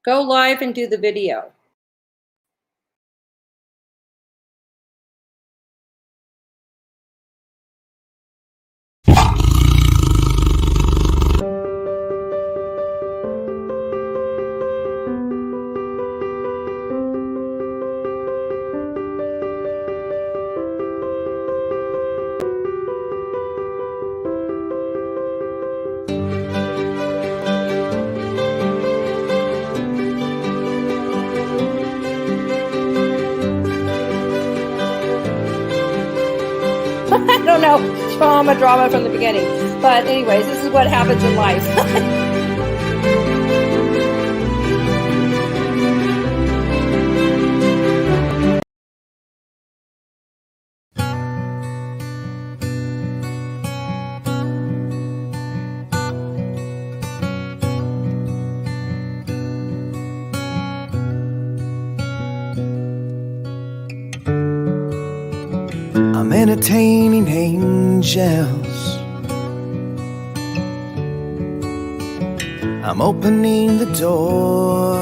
Go live and do the video. I don't know, drama from the beginning. But anyways, this is what happens in life. I'm entertaining angels. I'm opening the door.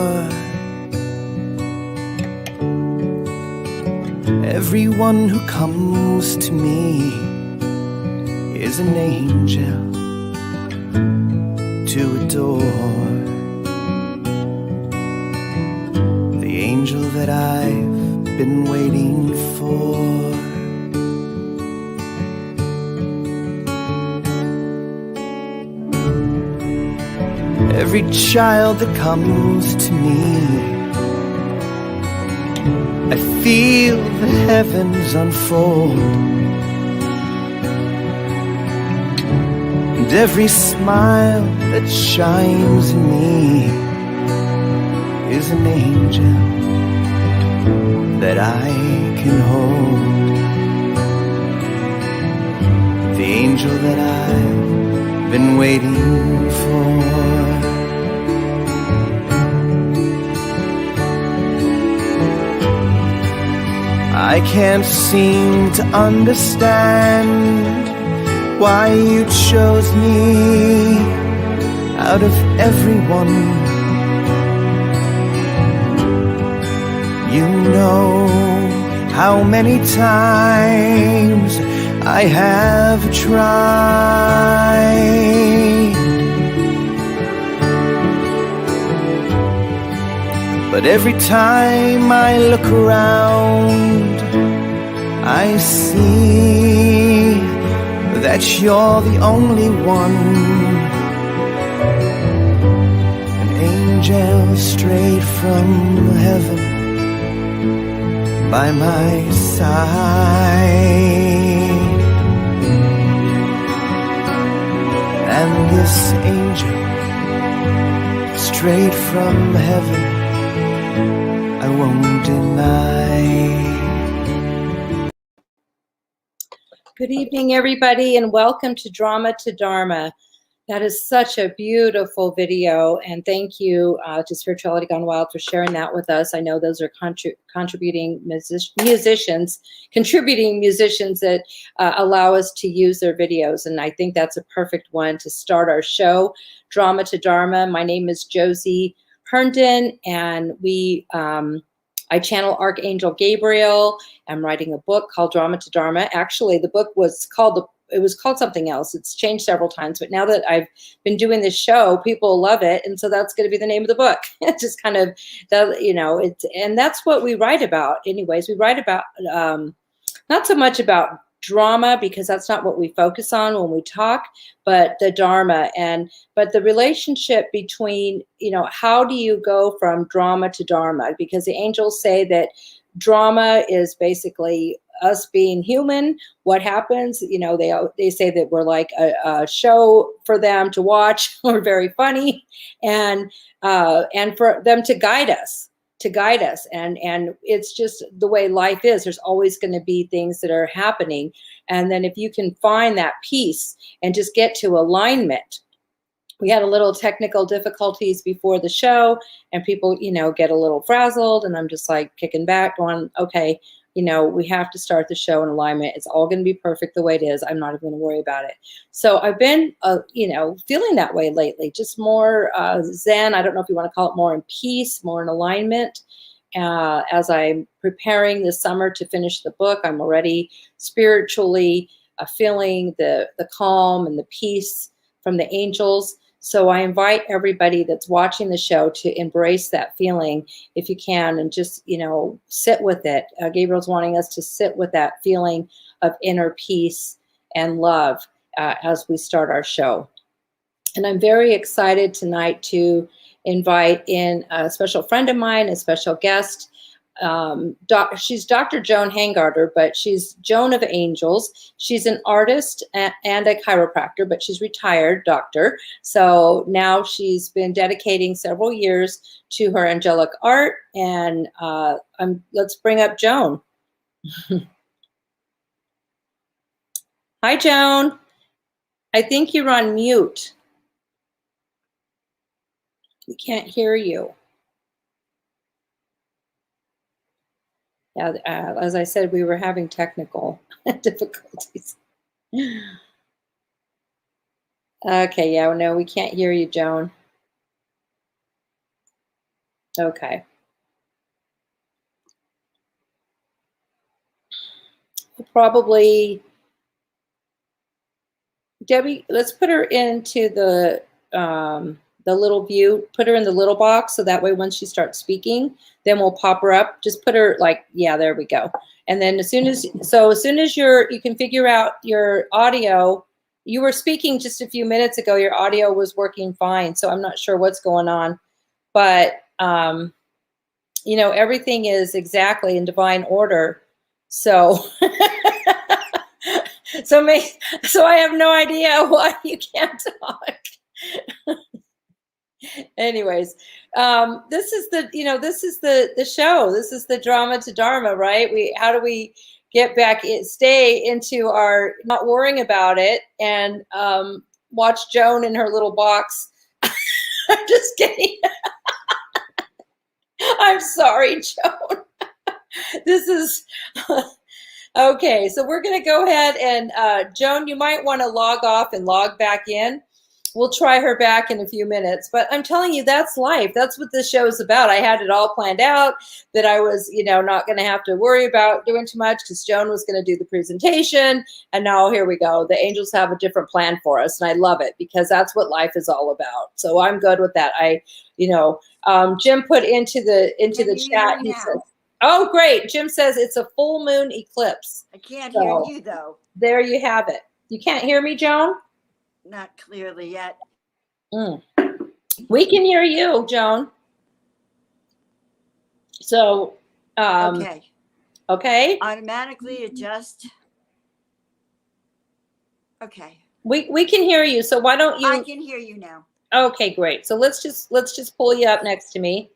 Everyone who comes to me is an angel to adore. The angel that I've been waiting for. Every child that comes to me, I feel the heavens unfold. And every smile that shines in me is an angel that I can hold. The angel that I've been waiting for. I can't seem to understand why you chose me out of everyone. You know how many times I have tried, but every time I look around, I see that you're the only one. An angel straight from heaven by my side. And this angel straight from heaven I won't deny. Good evening, everybody, and welcome to Drama to Dharma. That is such a beautiful video, and thank you to Spirituality Gone Wild for sharing that with us. I know those are contributing musicians that allow us to use their videos, and I think that's a perfect one to start our show, Drama to Dharma. My name is Josie Herndon, and I channel Archangel Gabriel. I'm writing a book called Drama to Dharma. Actually, the book was called something else. It's changed several times, but now that I've been doing this show, people love it, and so that's going to be the name of the book. It's just kind of and that's what we write about. Anyways, we write about not so much about drama, because that's not what we focus on when we talk, but the Dharma but the relationship between, how do you go from drama to Dharma? Because the angels say that drama is basically us being human. What happens, they say that we're like a show for them to watch. We're very funny, and for them to guide us. And it's just the way life is. There's always going to be things that are happening. And then if you can find that peace and just get to alignment. We had a little technical difficulties before the show, and people, get a little frazzled, and I'm just like kicking back going, okay, we have to start the show in alignment. It's all going to be perfect the way it is. I'm not even going to worry about it. So I've been, feeling that way lately, just more zen. I don't know if you want to call it more in peace, more in alignment. As I'm preparing this summer to finish the book, I'm already spiritually feeling the calm and the peace from the angels. So I invite everybody that's watching the show to embrace that feeling if you can, and just, sit with it. Gabriel's wanting us to sit with that feeling of inner peace and love as we start our show. And I'm very excited tonight to invite in a special friend of mine, a special guest. She's Dr. Joan Hangarter, but she's Joan of Angels. She's an artist and a chiropractor, but she's retired doctor. So now she's been dedicating several years to her angelic art. And let's bring up Joan. Hi, Joan. I think you're on mute. We can't hear you. Yeah, as I said, we were having technical difficulties. Okay, yeah, no, we can't hear you, Joan. Okay. Probably, Debbie, let's put her into the little view, put her in the little box, so that way when she starts speaking, then we'll pop her up. Just put her there we go. And then as soon as you can figure out your audio, you were speaking just a few minutes ago, your audio was working fine. So I'm not sure what's going on, but everything is exactly in divine order. So, so I have no idea why you can't talk. Anyways, this is the show. This is the drama to Dharma, right? How do we get back, stay into our not worrying about it, and watch Joan in her little box. I'm just kidding. I'm sorry, Joan. This is okay. So we're going to go ahead and Joan, you might want to log off and log back in. We'll try her back in a few minutes, but I'm telling you, that's life. That's what this show is about. I had it all planned out that I was, not going to have to worry about doing too much because Joan was going to do the presentation. And now here we go. The angels have a different plan for us. And I love it because that's what life is all about. So I'm good with that. Jim put into the chat. He says, oh, great. Jim says it's a full moon eclipse. I can't hear you though. There you have it. You can't hear me, Joan? Not clearly yet. We can hear you, Joan. So, okay. Automatically adjust. Okay. We can hear you. So why don't you? I can hear you now. Okay, great. So let's just pull you up next to me,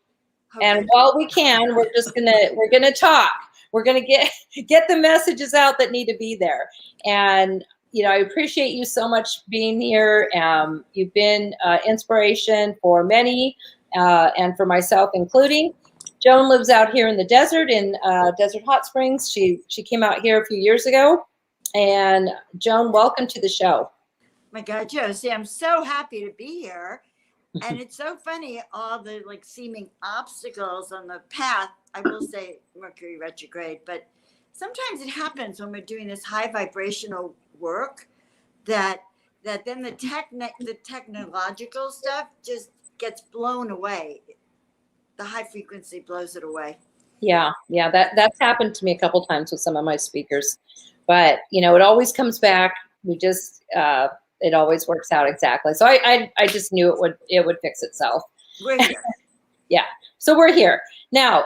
and while we can, we're gonna talk. We're gonna get the messages out that need to be there, and. I appreciate you so much being here. You've been inspiration for many and for myself including. Joan lives out here in the desert in Desert Hot Springs. She came out here a few years ago. And Joan, welcome to the show. My God, Josie, I'm so happy to be here. And it's so funny, all the seeming obstacles on the path. I will say Mercury retrograde, but sometimes it happens when we're doing this high vibrational work that then the technological stuff just gets blown away. The high frequency blows it away. Yeah, that's happened to me a couple times with some of my speakers, but it always comes back. We just it always works out exactly. So I just knew it would fix itself. We're here. Yeah, so we're here. Now,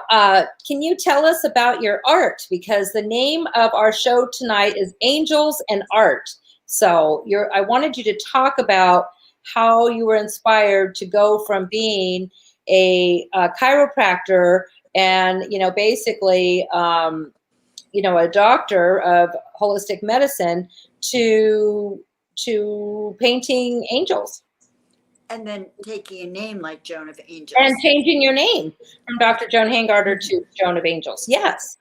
can you tell us about your art? Because the name of our show tonight is Angels and Art. So I wanted you to talk about how you were inspired to go from being a chiropractor and, basically, a doctor of holistic medicine to painting angels. And then taking a name like Joan of Angels. And changing your name from Dr. Joan Hangarter to Joan of Angels. Yes.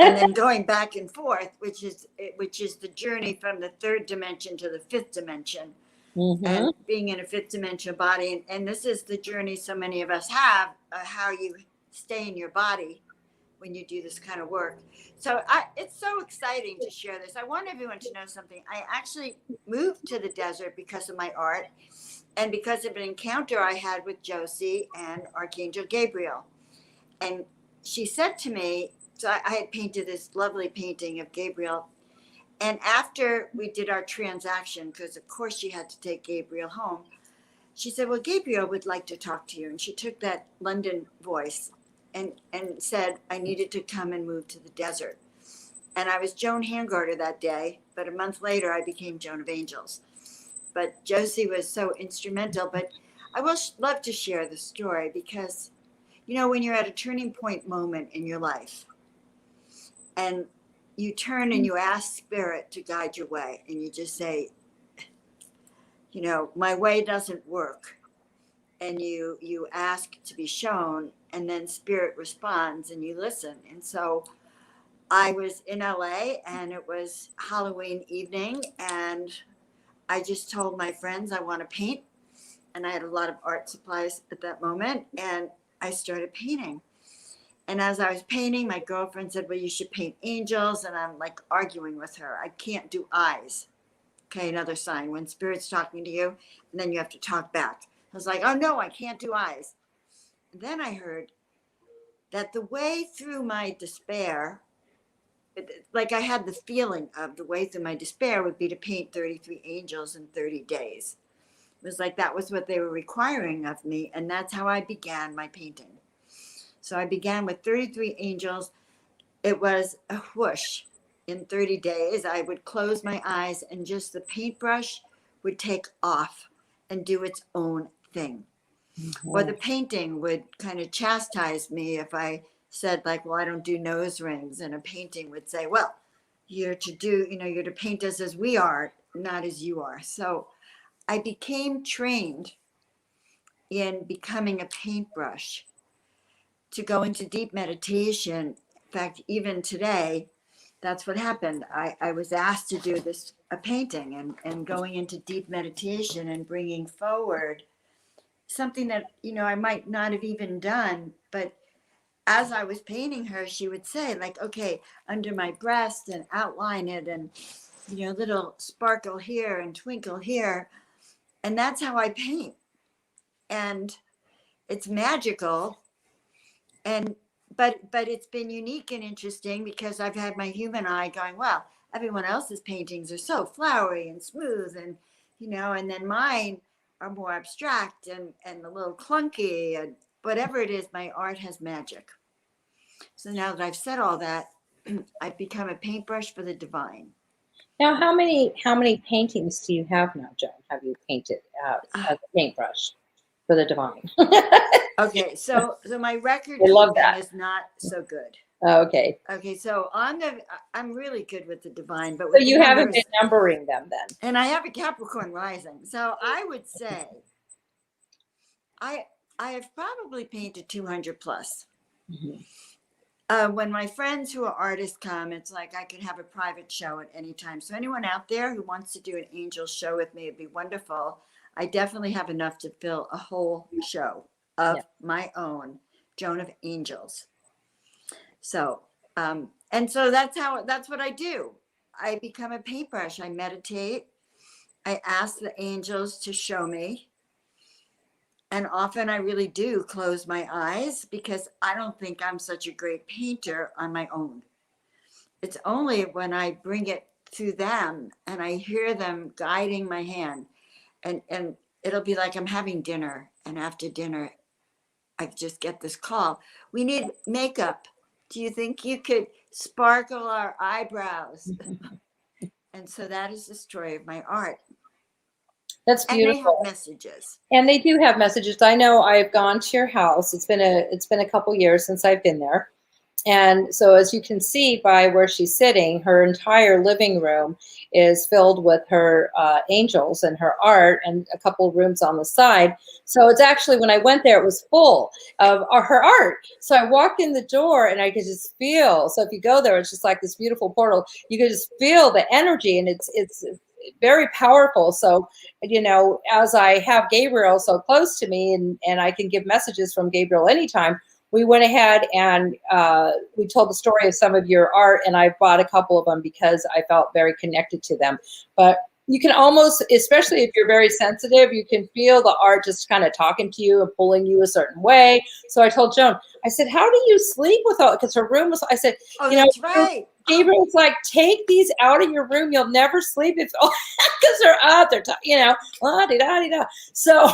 and then going back and forth, which is the journey from the third dimension to the fifth dimension, and being in a fifth dimensional body. And this is the journey so many of us have, how you stay in your body when you do this kind of work. So it's so exciting to share this. I want everyone to know something. I actually moved to the desert because of my art and because of an encounter I had with Josie and Archangel Gabriel. And she said to me, so I had painted this lovely painting of Gabriel. And after we did our transaction, because of course she had to take Gabriel home, she said, well, Gabriel would like to talk to you. And she took that London voice and said I needed to come and move to the desert. And I was Joan Hangarter that day, but a month later I became Joan of Angels. But Josie was so instrumental. But I will love to share the story because, you know, when you're at a turning point moment in your life and you turn and you ask Spirit to guide your way and you just say, you know, my way doesn't work. And you ask to be shown, and then Spirit responds and you listen. And so I was in LA and it was Halloween evening and I just told my friends I want to paint. And I had a lot of art supplies at that moment and I started painting. And as I was painting, my girlfriend said, well, you should paint angels. And I'm like arguing with her. I can't do eyes. Okay, another sign when Spirit's talking to you and then you have to talk back. I was like, oh no, I can't do eyes. And then I heard that the way through my despair, like I had the feeling of the way through my despair would be to paint 33 angels in 30 days. It was like that was what they were requiring of me. And that's how I began my painting. So I began with 33 angels. It was a whoosh. In 30 days, I would close my eyes and just the paintbrush would take off and do its own thing. Or the painting would kind of chastise me if I said like, well, I don't do nose rings. And a painting would say, well, you're to paint us as we are, not as you are. So I became trained in becoming a paintbrush to go into deep meditation. In fact, even today, that's what happened. I was asked to do a painting and going into deep meditation and bringing forward something that, you know, I might not have even done. But as I was painting her, she would say like, okay, under my breast and outline it and, you know, little sparkle here and twinkle here. And that's how I paint. And it's magical. But it's been unique and interesting because I've had my human eye going, well, everyone else's paintings are so flowery and smooth and, you know, and then mine are more abstract and a little clunky and whatever it is, my art has magic. So now that I've said all that, I've become a paintbrush for the divine. Now, how many paintings do you have now, Joan? Have you painted as a paintbrush for the divine? Okay, so my record is not so good. Okay. Okay, so I'm really good with the divine, but so you haven't been numbering them then. And I have a Capricorn rising, so I would say I have probably painted 200 plus. When my friends who are artists come, it's like I could have a private show at any time. So anyone out there who wants to do an angel show with me, it'd be wonderful. I definitely have enough to fill a whole show of my own, Joan of Angels. So, and so that's what I do. I become a paintbrush. I meditate. I ask the angels to show me. And often I really do close my eyes because I don't think I'm such a great painter on my own. It's only when I bring it to them and I hear them guiding my hand and it'll be like I'm having dinner. And after dinner, I just get this call. We need makeup. Do you think you could sparkle our eyebrows? And so that is the story of my art. That's beautiful. And they have messages. And they do have messages. I know I've gone to your house. It's been a couple years since I've been there. And so as you can see by where she's sitting, her entire living room is filled with her angels and her art and a couple of rooms on the side. So it's actually, when I went there, it was full of her art. So I walked in the door and I could just feel, so if you go there, it's just like this beautiful portal. You could just feel the energy, and it's very powerful. So, you know, as I have Gabriel so close to me, and I can give messages from Gabriel anytime, we went ahead and we told the story of some of your art, and I bought a couple of them because I felt very connected to them. But you can almost, especially if you're very sensitive, you can feel the art just kind of talking to you and pulling you a certain way. So I told Joan, I said, how do you sleep with all, because her room was, I said, Oh, you know, that's right. Gabriel's like, take these out of your room. You'll never sleep if, because they're out there, you know, la-di-da-di-da. So,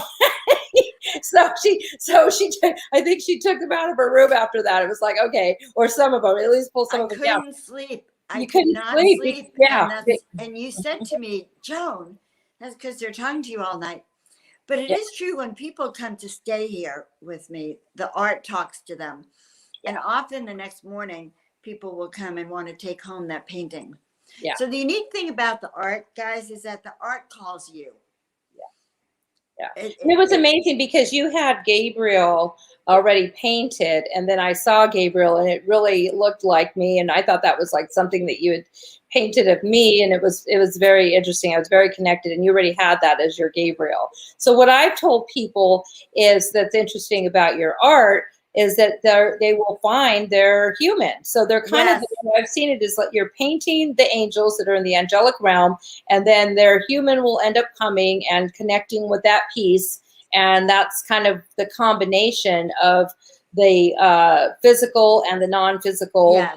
I think she took them out of her room after that. It was like, okay, or some of them, at least pull some of them down. I couldn't sleep. You couldn't sleep. Yeah. And you said to me, Joan, that's because they're talking to you all night. But it is true, when people come to stay here with me, the art talks to them. And often the next morning, people will come and want to take home that painting. Yeah. So the unique thing about the art, guys, is that the art calls you. Yeah. It was amazing because you had Gabriel already painted, and then I saw Gabriel and it really looked like me, and I thought that was like something that you had painted of me, and it was very interesting. I was very connected, and you already had that as your Gabriel. So what I've told people is that's interesting about your art is that they will find they're human. So they're kind of, I've seen it is like you're painting the angels that are in the angelic realm, and then their human will end up coming and connecting with that piece. And that's kind of the combination of the physical and the non-physical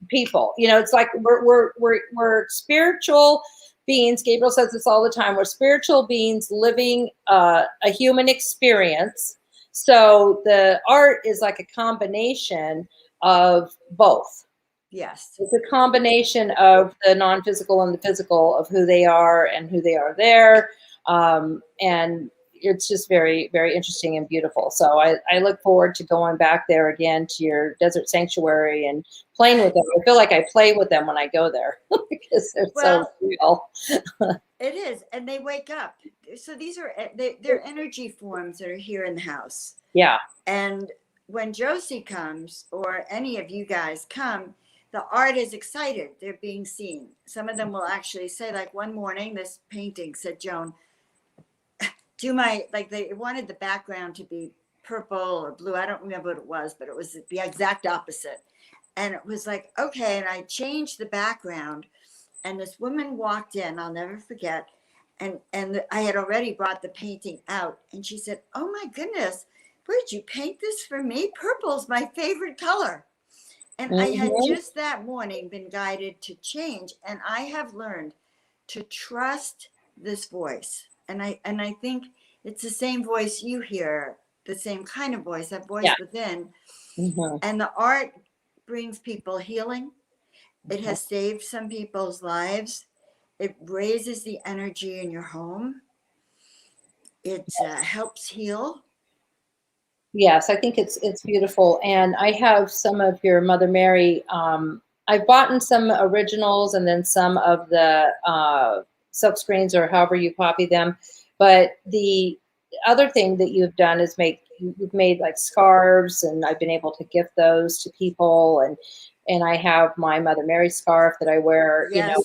people. You know, it's like we're spiritual beings. Gabriel says this all the time. We're spiritual beings living a human experience. So the art is like a combination of both. Yes. It's a combination of the non-physical and the physical of who they are and who they are there. And it's just very, very interesting and beautiful. So I look forward to going back there again to your desert sanctuary and playing with them. I feel like I play with them when I go there because they're so real. It is. And they wake up. So these are, they're energy forms that are here in the house. Yeah. And when Josie comes, or any of you guys come, the art is excited. They're being seen. Some of them will actually say, like one morning, this painting said, Joan, do my, like they wanted the background to be purple or blue. I don't remember what it was, but it was the exact opposite. And it was like, okay. And I changed the background, and this woman walked in, I'll never forget. And I had already brought the painting out, and she said, oh my goodness, where'd you paint this for me? Purple's my favorite color. And I had just that morning been guided to change. And I have learned to trust this voice. And I think it's the same voice you hear, the same kind of voice, that voice within. And the art brings people healing. It has saved some people's lives. It raises the energy in your home. It helps heal. Yes, I think it's beautiful. And I have some of your Mother Mary. I've bought some originals and then some of the silk screens, or however you copy them. But the other thing that you've done is you've made like scarves, and I've been able to gift those to people. And I have my Mother Mary scarf that I wear, you know,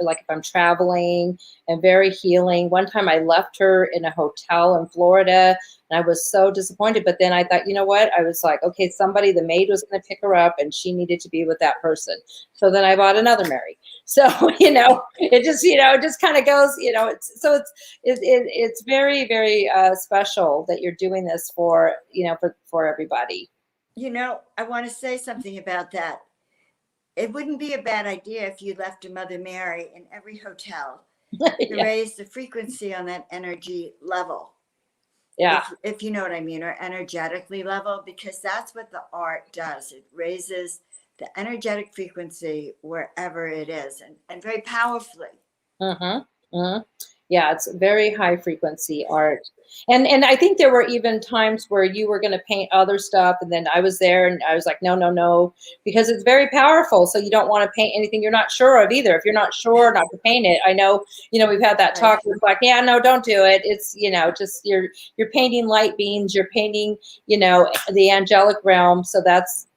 like if I'm traveling, and very healing. One time I left her in a hotel in Florida, and I was so disappointed. But then I thought, you know what? I was like, okay, the maid was going to pick her up, and she needed to be with that person. So then I bought another Mary. So, you know, it just kind of goes, you know, it's very, very special that you're doing this for, you know, for everybody. You know, I want to say something about that. It wouldn't be a bad idea if you left a Mother Mary in every hotel to raise the frequency on that energy level. Yeah. If you know what I mean, or energetically level, because that's what the art does. It raises the energetic frequency wherever it is, and very powerfully. Yeah, it's very high frequency art. And I think there were even times where you were going to paint other stuff, and then I was there and I was like, no, no, no, because it's very powerful. So you don't want to paint anything you're not sure of either. If you're not sure not to paint it, I know, we've had that talk. It's like, yeah, no, don't do it. It's, just you're painting light beings, you're painting, the angelic realm. So that's,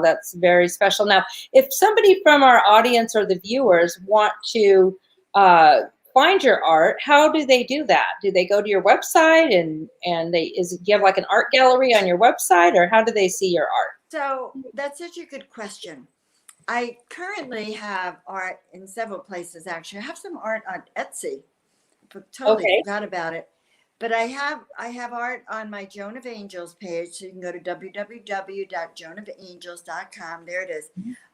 that's very special. Now, if somebody from our audience or the viewers want to find your art, how do they do that? Do they go to your website and do you have like an art gallery on your website, or how do they see your art? So that's such a good question. I currently have art in several places. Actually, I have some art on Etsy. I totally forgot about it. But I have art on my Joan of Angels page. So you can go to www.joanofangels.com. There it is.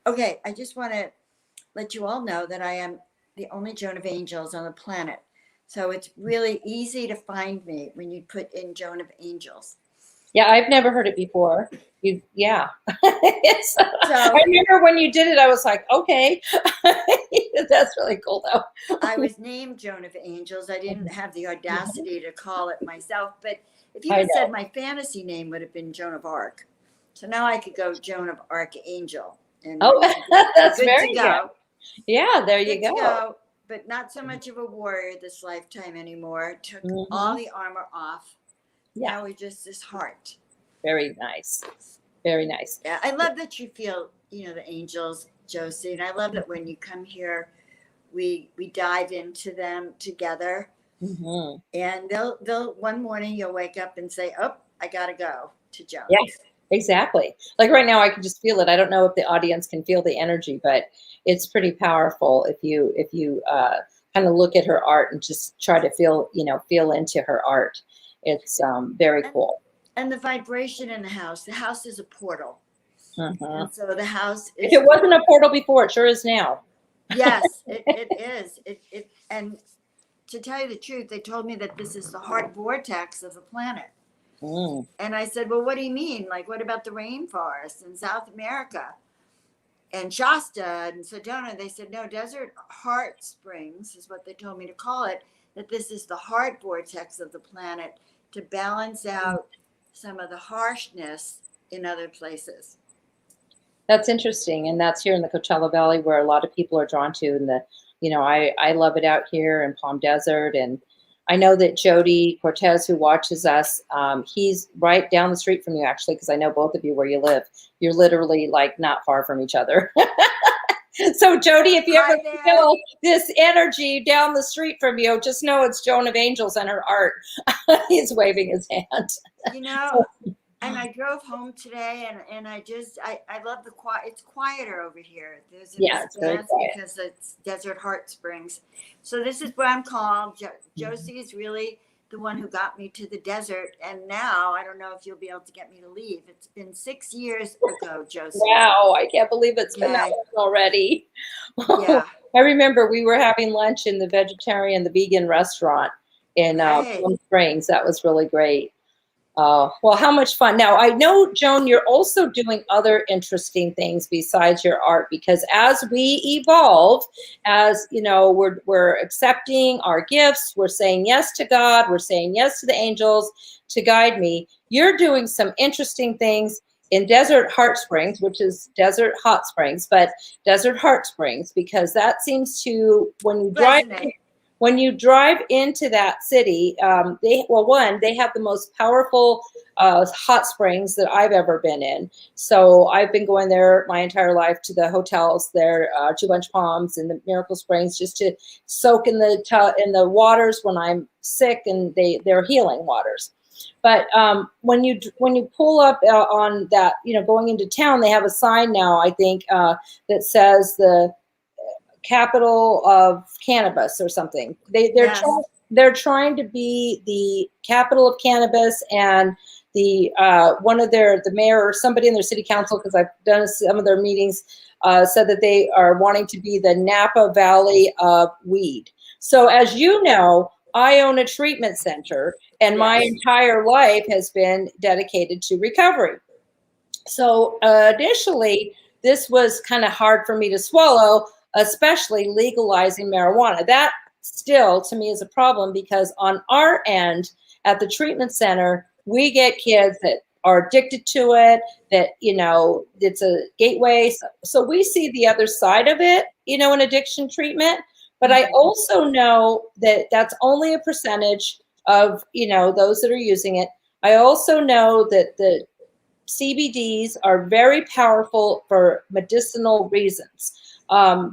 Okay, I just want to let you all know that I am the only Joan of Angels on the planet. So it's really easy to find me when you put in Joan of Angels. Yeah, I've never heard it before. Yeah. I remember when you did it, I was like, okay. That's really cool, though. I was named Joan of Angels. I didn't have the audacity to call it myself. But if you had said my fantasy name would have been Joan of Arc. So now I could go Joan of Archangel. And that's very good. Yeah, there you go. But not so much of a warrior this lifetime anymore. Took all the armor off. Yeah. Now we're just this heart. Very nice. Very nice. Yeah, I love that you feel, the angels, Josie. And I love that when you come here, we dive into them together. Mm-hmm. And they'll one morning you'll wake up and say, oh, I got to go to Joan. Yes, exactly. Like right now I can just feel it. I don't know if the audience can feel the energy, but it's pretty powerful if you kind of look at her art and just try to feel into her art. It's very cool. And the vibration in the house is a portal. And so the house is. If it wasn't a portal before, it sure is now. Yes, it is. And to tell you the truth, they told me that this is the heart vortex of the planet. And I said, well, what do you mean? Like, what about the rainforest in South America and Shasta and Sedona? They said, no, desert heart springs is what they told me to call it, that this is the heart vortex of the planet to balance out some of the harshness in other places. That's interesting. And that's here in the Coachella Valley where a lot of people are drawn to. And I love it out here in Palm Desert. And I know that Jody Cortez, who watches us, he's right down the street from you, actually, because I know both of you where you live. You're literally like not far from each other. So Jody, if you ever feel this energy down the street from you, just know it's Joan of Angels and her art. He's waving his hand. And I drove home today, and I love the quiet. It's quieter over here. There's it's very quiet because it's Desert Heart Springs. So this is where I'm called. Josie is really the one who got me to the desert, and now I don't know if you'll be able to get me to leave. It's been 6 years ago, Josie. Wow, I can't believe it's been that long already. Yeah. I remember we were having lunch in the vegan restaurant in Palm Springs. That was really great. Well, how much fun. Now, I know, Joan, you're also doing other interesting things besides your art, because as we evolve, as we're accepting our gifts, we're saying yes to God, we're saying yes to the angels to guide me. You're doing some interesting things in Desert Heart Springs, which is Desert Hot Springs, but Desert Heart Springs, because that seems to, when you drive into that city, they have the most powerful hot springs that I've ever been in. So I've been going there my entire life to the hotels there, to Bunch Palms and the Miracle Springs, just to soak in the waters when I'm sick, and they're healing waters. But when you pull up on that, going into town, they have a sign now, I think, that says the capital of cannabis or something. They're trying to be the capital of cannabis, and the mayor or somebody in their city council, because I've done some of their meetings, said that they are wanting to be the Napa Valley of weed. So as you know, I own a treatment center, and my entire life has been dedicated to recovery. So initially, this was kind of hard for me to swallow, especially legalizing marijuana. That still, to me, is a problem, because on our end at the treatment center, we get kids that are addicted to it, that, it's a gateway. So we see the other side of it, in addiction treatment. But I also know that that's only a percentage of, those that are using it. I also know that the CBDs are very powerful for medicinal reasons,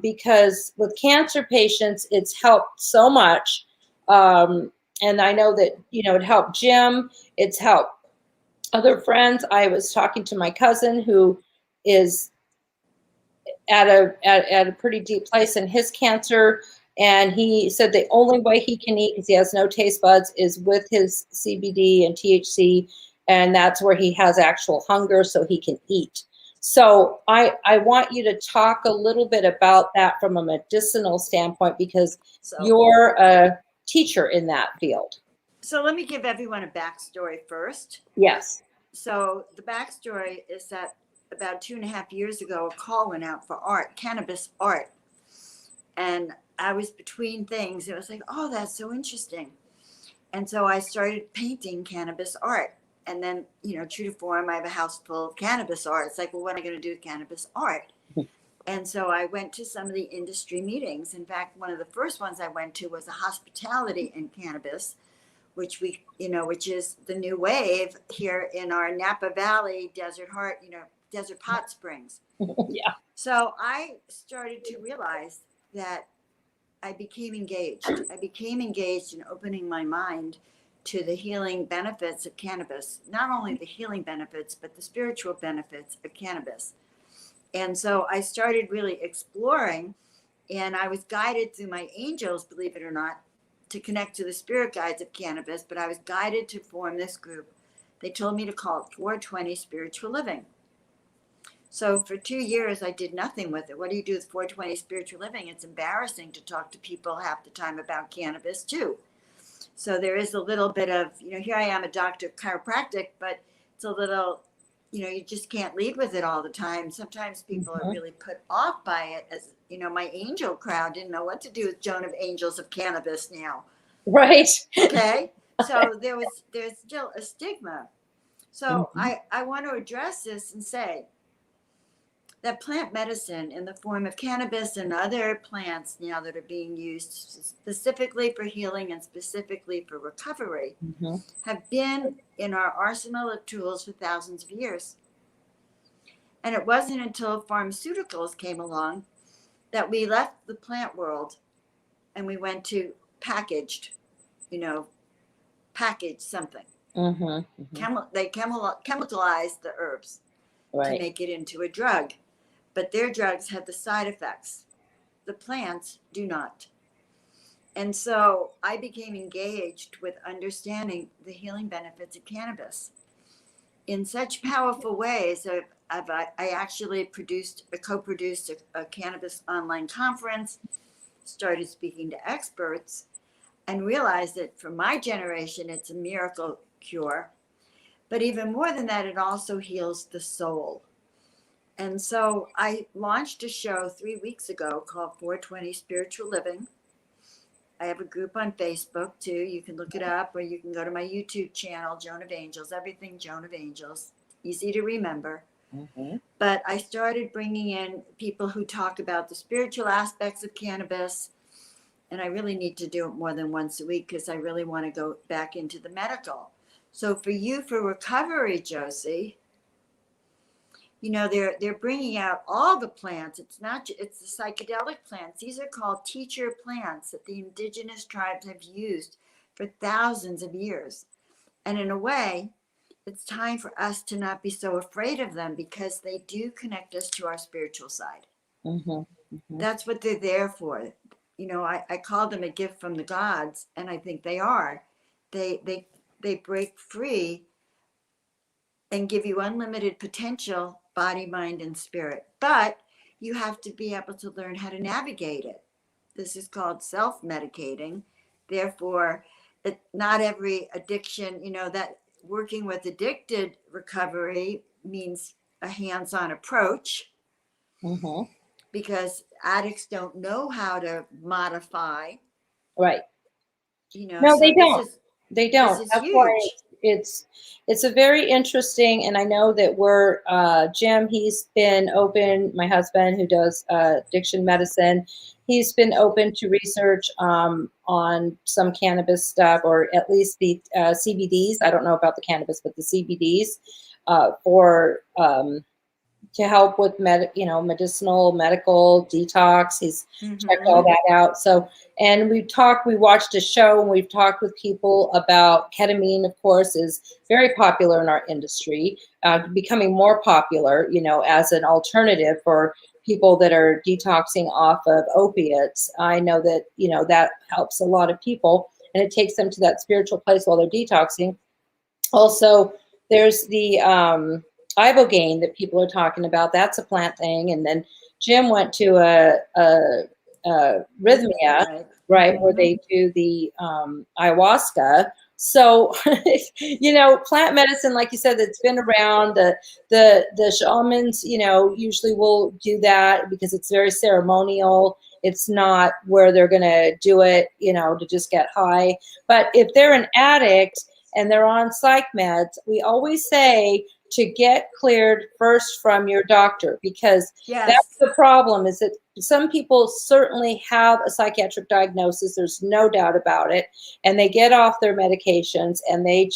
because with cancer patients, it's helped so much. And I know that, it helped Jim, it's helped other friends. I was talking to my cousin who is at a pretty deep place in his cancer, and he said the only way he can eat, because he has no taste buds, is with his CBD and THC, and that's where he has actual hunger, so he can eat. So I want you to talk a little bit about that from a medicinal standpoint, because you're a teacher in that field. So let me give everyone a backstory first. Yes. So the backstory is that about 2.5 years ago, a call went out for art, cannabis art. And I was between things. It was like, oh, that's so interesting. And so I started painting cannabis art. And then, true to form, I have a house full of cannabis art. It's like, well, what am I going to do with cannabis art? And so I went to some of the industry meetings. In fact, one of the first ones I went to was a hospitality in cannabis, which is the new wave here in our Napa Valley, Desert Hot Springs. Yeah. So I started to realize that I became engaged. I became engaged in opening my mind to the healing benefits of cannabis. Not only the healing benefits, but the spiritual benefits of cannabis. And so I started really exploring, and I was guided through my angels, believe it or not, to connect to the spirit guides of cannabis, but I was guided to form this group. They told me to call it 420 Spiritual Living. So for 2 years, I did nothing with it. What do you do with 420 Spiritual Living? It's embarrassing to talk to people half the time about cannabis too. So there is a little bit of, here I am, a doctor of chiropractic, but it's a little, you just can't lead with it all the time. Sometimes people are really put off by it. As my angel crowd didn't know what to do with Joan of Angels of cannabis now. Right. Okay. So there's still a stigma. So I want to address this and say that plant medicine in the form of cannabis and other plants now that are being used specifically for healing and specifically for recovery have been in our arsenal of tools for thousands of years. And it wasn't until pharmaceuticals came along that we left the plant world and we went to packaged something. They chemicalized the herbs to make it into a drug. But their drugs have the side effects. The plants do not. And so I became engaged with understanding the healing benefits of cannabis in such powerful ways. I actually co-produced a cannabis online conference, started speaking to experts, and realized that for my generation, it's a miracle cure. But even more than that, it also heals the soul. And so I launched a show 3 weeks ago called 420 Spiritual Living. I have a group on Facebook too. You can look it up, or you can go to my YouTube channel, Joan of Angels, everything Joan of Angels, easy to remember. But I started bringing in people who talk about the spiritual aspects of cannabis. And I really need to do it more than once a week because I really want to go back into the medical. So for recovery, Josie, they're bringing out all the plants. It's the psychedelic plants. These are called teacher plants that the indigenous tribes have used for thousands of years. And in a way, it's time for us to not be so afraid of them because they do connect us to our spiritual side. That's what they're there for. I call them a gift from the gods, and I think they are. They break free and give you unlimited potential, body, mind, and spirit. But you have to be able to learn how to navigate it. This is called self-medicating. Therefore, not every addiction, that working with addicted recovery means a hands-on approach. Because addicts don't know how to modify Right. You know, No, so they don't. They don't. this is That's why huge. it's a very interesting, and I know that we're Jim. He's been open. My husband, who does addiction medicine, he's been open to research on some cannabis stuff, or at least the CBDs. I don't know about the cannabis, but the CBDs for to help with medicinal, medical detox. He's checked all that out. So, and we watched a show, and we've talked with people about ketamine, of course, is very popular in our industry, becoming more popular, as an alternative for people that are detoxing off of opiates. I know that, that helps a lot of people, and it takes them to that spiritual place while they're detoxing. Also, there's the ibogaine that people are talking about. That's a plant thing. And then Jim went to a Rhythmia, right, where they do the ayahuasca. So, plant medicine, like you said, it's been around. The shamans, usually will do that because it's very ceremonial. It's not where they're going to do it, to just get high. But if they're an addict and they're on psych meds, we always say to get cleared first from your doctor, because that's the problem, is that some people certainly have a psychiatric diagnosis. There's no doubt about it. And they get off their medications and they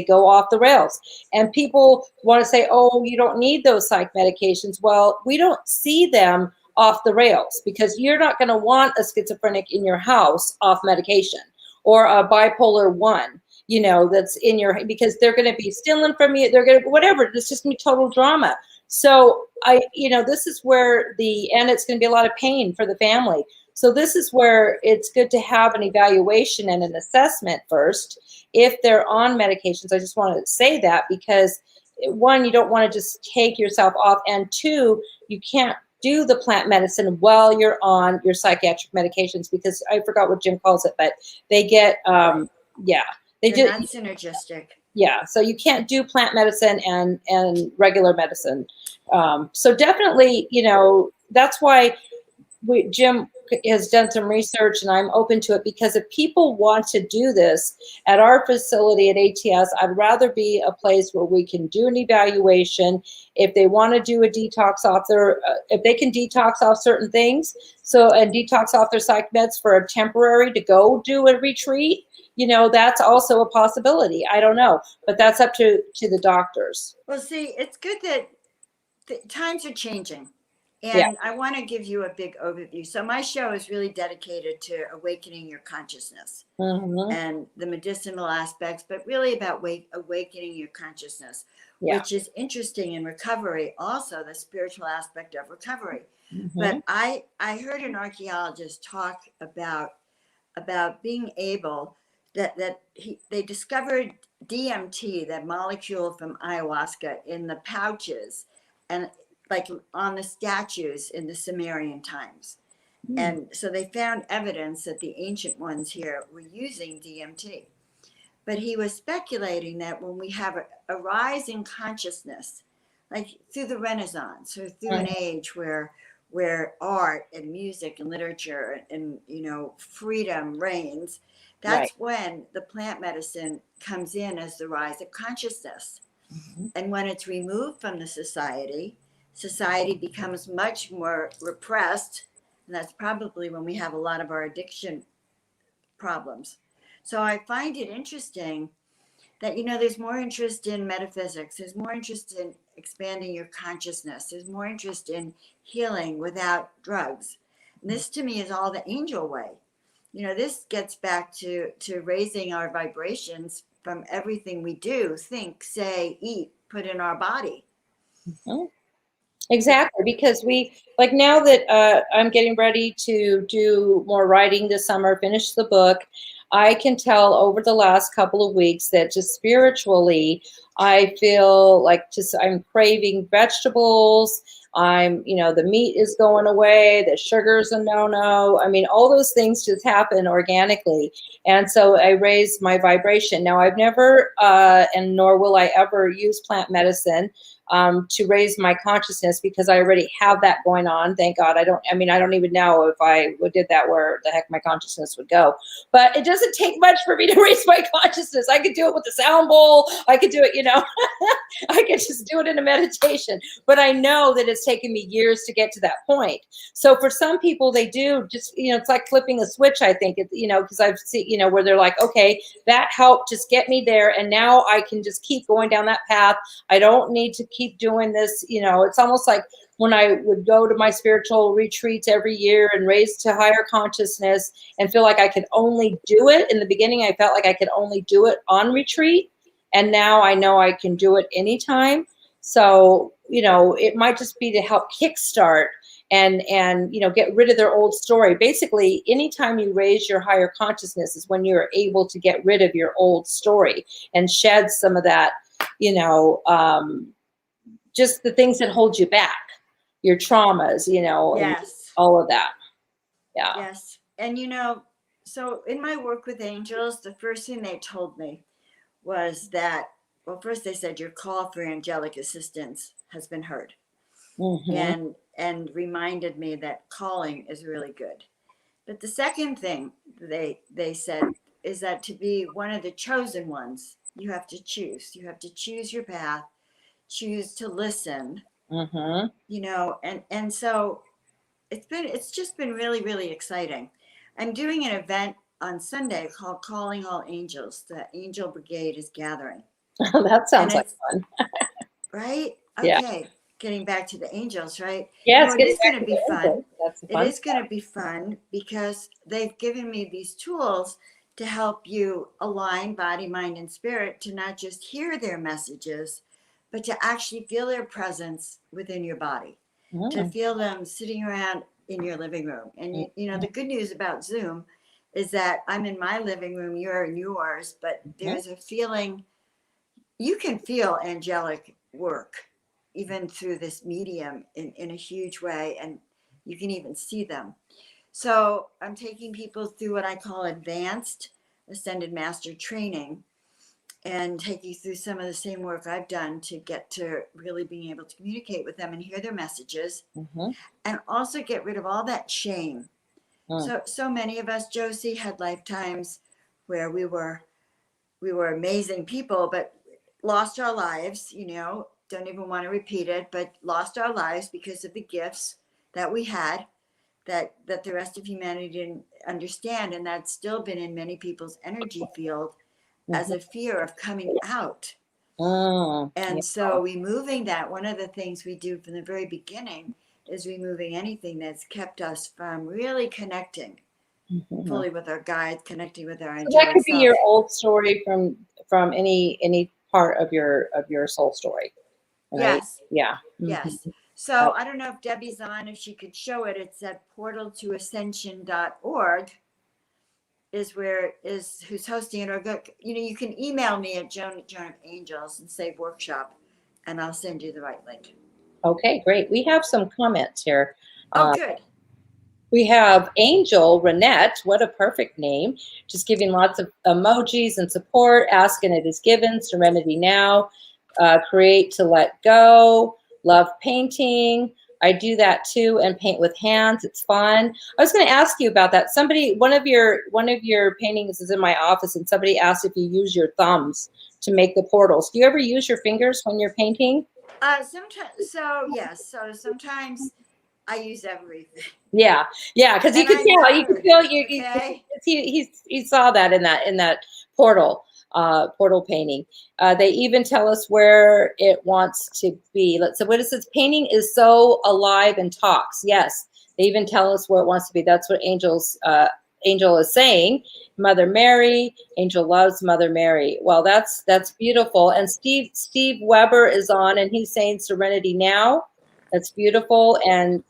go off the rails. And people want to say, oh, you don't need those psych medications. Well, we don't see them off the rails, because you're not going to want a schizophrenic in your house off medication, or a bipolar 1. That's in your, because they're going to be stealing from you. They're going to, whatever. It's just going to be total drama. So this is where and it's going to be a lot of pain for the family. So this is where it's good to have an evaluation and an assessment first, if they're on medications. I just want to say that, because 1, you don't want to just take yourself off, and 2, you can't do the plant medicine while you're on your psychiatric medications, because I forgot what Jim calls it, but they get, they're not synergistic. Yeah, so you can't do plant medicine and regular medicine. So definitely, that's why Jim has done some research, and I'm open to it, because if people want to do this at our facility at ATS, I'd rather be a place where we can do an evaluation. If they want to do a detox off if they can detox off certain things, and detox off their psych meds for a temporary to go do a retreat, that's also a possibility. I don't know, but that's up to the doctors. Well, see, it's good that the times are changing. And I want to give you a big overview. So my show is really dedicated to awakening your consciousness and the medicinal aspects, but really about awakening your consciousness, which is interesting in recovery, also the spiritual aspect of recovery. But I heard an archaeologist talk about being able they discovered DMT, that molecule from ayahuasca, in the pouches and like on the statues in the Sumerian times. And so they found evidence that the ancient ones here were using DMT. But he was speculating that when we have a rise in consciousness, like through the Renaissance, or through an age where art and music and literature and freedom reigns, that's when the plant medicine comes in as the rise of consciousness. And when it's removed from the society becomes much more repressed. And that's probably when we have a lot of our addiction problems. So I find it interesting that, there's more interest in metaphysics. There's more interest in expanding your consciousness. There's more interest in healing without drugs. And this to me is all the angel way. This gets back to raising our vibrations from everything we do, think, say, eat, put in our body. Exactly, because now that I'm getting ready to do more writing this summer, finish the book, I can tell over the last couple of weeks that just spiritually, I feel like I'm craving vegetables. The meat is going away, the sugar's a no-no. I mean, all those things just happen organically. And so I raise my vibration. Now, I've never, and nor will I ever use plant medicine. to raise my consciousness, because I already have that going on. Thank God. I don't even know if I did that, where the heck my consciousness would go. But it doesn't take much for me to raise my consciousness. I could do it with a sound bowl. I could do it, I could just do it in a meditation. But I know that it's taken me years to get to that point. So for some people, they do just, it's like flipping a switch, I think, because I've seen, where they're like, okay, that helped just get me there. And now I can just keep going down that path. I don't need to keep doing this. It's almost like when I would go to my spiritual retreats every year and raise to higher consciousness and feel like I could only do it. In the beginning, I felt like I could only do it on retreat. And now I know I can do it anytime. So, it might just be to help kickstart and get rid of their old story. Basically, anytime you raise your higher consciousness is when you're able to get rid of your old story and shed some of that, just the things that hold you back, your traumas, Yes. all of that. Yeah. Yes. And, so in my work with angels, the first thing they told me was that, well, first they said your call for angelic assistance has been heard. Mm-hmm. And reminded me that calling is really good. But the second thing they said is that to be one of the chosen ones, you have to choose. You have to choose your path, choose to listen. Mm-hmm. And so it's just been really, really exciting. I'm doing an event on Sunday called Calling All Angels. The Angel Brigade is gathering. That sounds like fun. Right? Yeah. Okay. Getting back to the angels, right? Yes, it is going to be fun. It is going to be fun because they've given me these tools to help you align body, mind, and spirit to not just hear their messages, but to actually feel their presence within your body, to feel them sitting around in your living room. And, the good news about Zoom is that I'm in my living room, you're in yours, but there's a feeling, you can feel angelic work even through this medium in a huge way, and you can even see them. So I'm taking people through what I call advanced ascended master training and take you through some of the same work I've done to get to really being able to communicate with them and hear their messages, and also get rid of all that shame. So many of us, Josie, had lifetimes where we were amazing people, but lost our lives, don't even want to repeat it, but lost our lives because of the gifts that we had that the rest of humanity didn't understand. And that's still been in many people's energy field as a fear of coming out. And so removing that, one of the things we do from the very beginning is removing anything that's kept us from really connecting fully with our guides, connecting with our angelic self. That could be your old story from any part of your soul story. Right? Yes. Yeah. Yes. So I don't know if Debbie's on, if she could show it. It's at portaltoascension.org is who's hosting it. Or you can email me at Joan of Angels and say workshop, and I'll send you the right link. Okay, great. We have some comments here. Good. We have Angel Renette, what a perfect name, just giving lots of emojis and support, asking it is given, serenity now, create to let go, love painting. I do that too, and paint with hands. It's fun. I was going to ask you about that. One of your paintings is in my office, and somebody asked if you use your thumbs to make the portals. Do you ever use your fingers when you're painting? Sometimes. So yes. So sometimes I use everything. Yeah, because you can feel you. Okay. He saw that in that portal painting. They even tell us where it wants to be. So what it says, painting is so alive and talks. Yes, they even tell us where it wants to be. That's what Angel is saying. Mother Mary, Angel loves Mother Mary. Well, that's beautiful. And Steve Weber is on, and he's saying serenity now. That's beautiful. And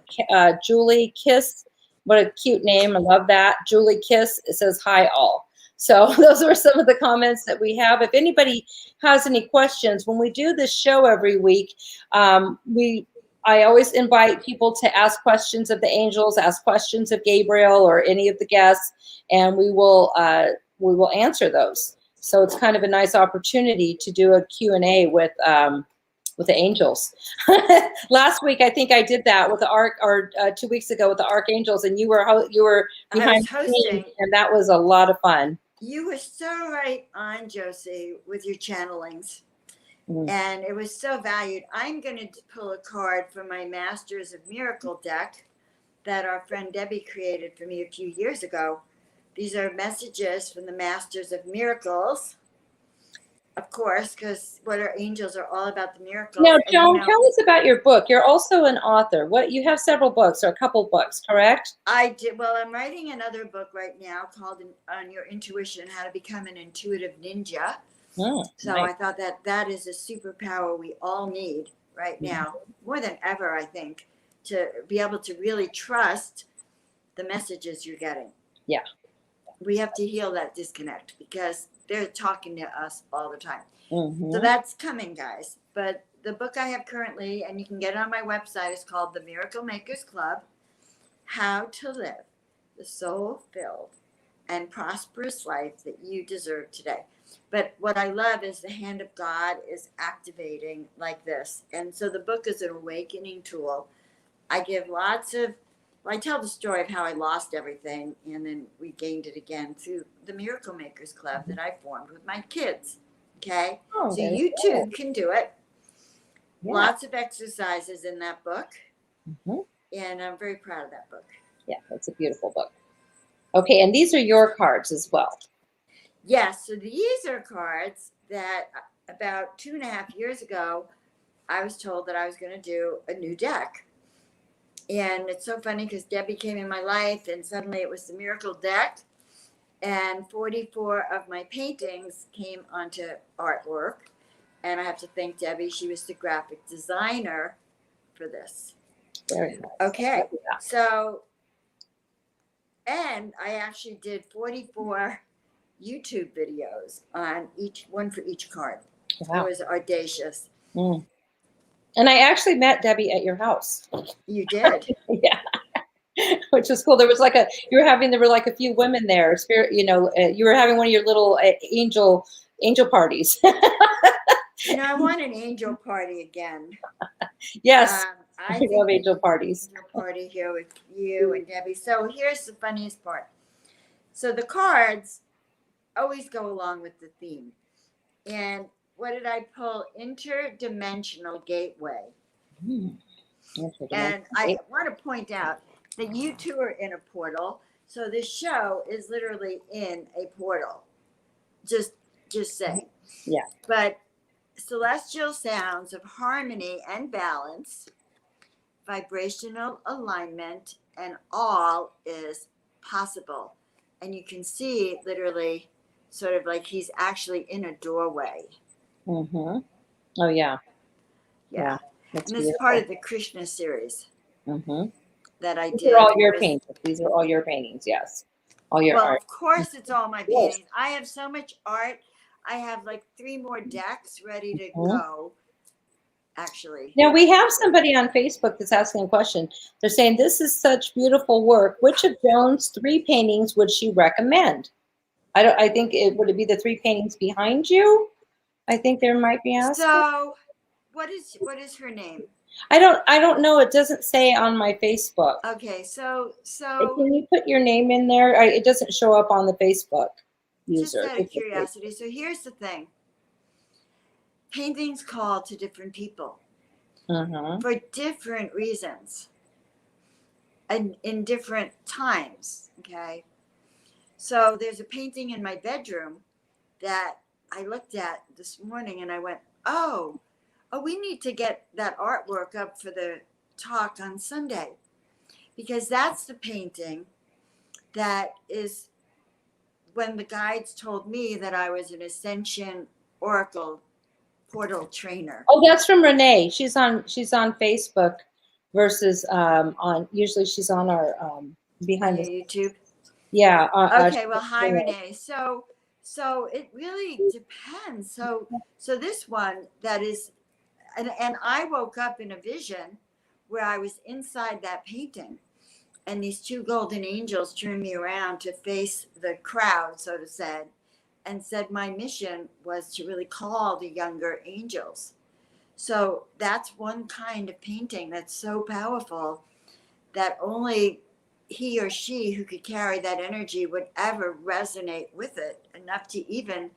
Julie Kiss, what a cute name. I love that. Julie Kiss, it says hi all. So those are some of the comments that we have. If anybody has any questions, when we do this show every week, I always invite people to ask questions of the angels, ask questions of Gabriel or any of the guests, and we will answer those. So it's kind of a nice opportunity to do a Q&A with with the angels. Last week, I think I did that with the 2 weeks ago with the archangels, and you were I behind was the scenes, hosting. and that was a lot of fun. You were so right on, Josie, with your channelings. Mm. And it was so valued. I'm going to pull a card from my Masters of Miracle deck that our friend Debbie created for me a few years ago. These are messages from the Masters of Miracles, of course, because what our angels are all about the miracles. Now, And, Joan, tell us about your book. You're also an author. You have several books or a couple books, correct? I did. Well, I'm writing another book right now called On Your Intuition, How to Become an Intuitive Ninja. Oh, So nice. I thought that is a superpower we all need right now, more than ever, I think, to be able to really trust the messages you're getting. Yeah. We have to heal that disconnect because they're talking to us all the time. Mm-hmm. So that's coming, guys. But the book I have currently, and you can get it on my website, is called The Miracle Makers Club, How to Live the Soul-Filled and Prosperous Life That You Deserve Today. But what I love is the hand of God is activating like this. And so the book is an awakening tool. I give I tell the story of how I lost everything and then regained it again through the Miracle Makers Club that I formed with my kids. Okay? Oh, So very you too can do it. Yeah. Lots of exercises in that book. Mm-hmm. And I'm very proud of that book. Yeah, that's a beautiful book. Okay, and these are your cards as well. Yes, so these are cards that about 2.5 years ago, I was told that I was going to do a new deck. And it's so funny because Debbie came in my life and suddenly it was the Miracle deck. And 44 of my paintings came onto artwork. And I have to thank Debbie. She was the graphic designer for this. Very nice. Okay, Yeah. so, and I actually did 44 YouTube videos on each one for each card. Wow. It was audacious. Mm. And I actually met Debbie at your house. You did? Yeah. Which was cool. There was there were like a few women there. You were having one of your little angel parties. I want an angel party again. Yes. I love angel parties. Angel party here with you and Debbie. So here's the funniest part. So the cards always go along with the theme. And what did I pull? Interdimensional gateway. And I want to point out that you two are in a portal. So this show is literally in a portal. Just saying. Yeah. But celestial sounds of harmony and balance, vibrational alignment, and all is possible. And you can see literally sort of like he's actually in a doorway. Mm-hmm. Oh, yeah. Yeah. That's and this is part of the Krishna series that I did. These are all your paintings. These are all your paintings, yes. All your art. Of course it's all my paintings. Yes. I have so much art. I have like 3 more decks ready to go, actually. Now, we have somebody on Facebook that's asking a question. They're saying, this is such beautiful work. Which of Joan's 3 paintings would she recommend? I think would it be the 3 paintings behind you? I think there might be asking. So, what is her name? I don't know. It doesn't say on my Facebook. Okay, so can you put your name in there? It doesn't show up on the Facebook user. Just out of curiosity. So here's the thing. Paintings call to different people for different reasons and in different times. Okay. So there's a painting in my bedroom that I looked at this morning and I went, oh, we need to get that artwork up for the talk on Sunday, because that's the painting that is when the guides told me that I was an Ascension Oracle portal trainer. Oh, that's from Renee. She's on Facebook versus usually she's on our behind the YouTube. Yeah. Okay. Well, hi Renee. So it really depends. So this one that is, and I woke up in a vision where I was inside that painting, and these 2 golden angels turned me around to face the crowd, so to say, and said my mission was to really call the younger angels. So that's one kind of painting that's so powerful that only he or she who could carry that energy would ever resonate with it enough to even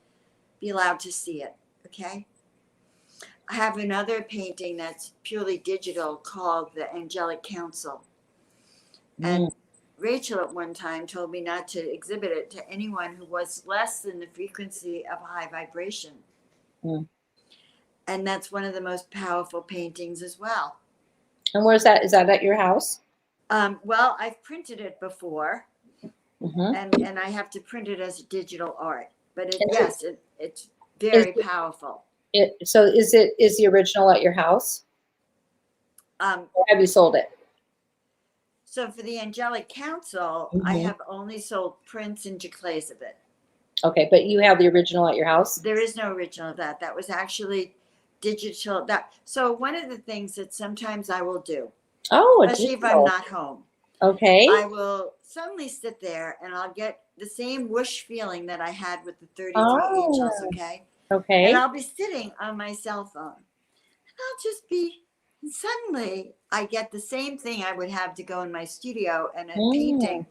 be allowed to see it. Okay. I have another painting that's purely digital called the Angelic Council. And Rachel at one time told me not to exhibit it to anyone who was less than the frequency of high vibration. And that's one of the most powerful paintings as well. And where's that? Is that at your house? Well, I've printed it before, and I have to print it as digital art. But it's very powerful. So is the original at your house? Or have you sold it? So for the Angelic Council, I have only sold prints and giclées of it. Okay, but you have the original at your house? There is no original of that. That was actually digital. So one of the things that sometimes I will do, especially if I'm not home, I will suddenly sit there and I'll get the same whoosh feeling that I had with the 33 angels. Okay. And I'll be sitting on my cell phone, and I'll just be. And suddenly I get the same thing I would have to go in my studio, and a painting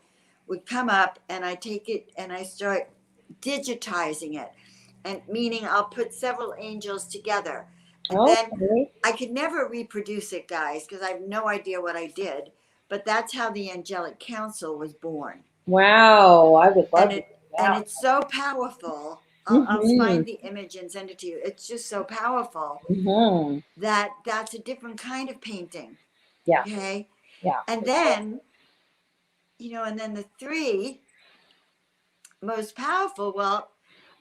would come up, and I take it and I start digitizing it, and meaning I'll put several angels together. And then I could never reproduce it, guys, because I have no idea what I did. But that's how the Angelic Council was born. Wow, I would love it. And it's so powerful. I'll find the image and send it to you. It's just so powerful that that's a different kind of painting. Yeah. Okay. Yeah. And then, and then the three most powerful, well,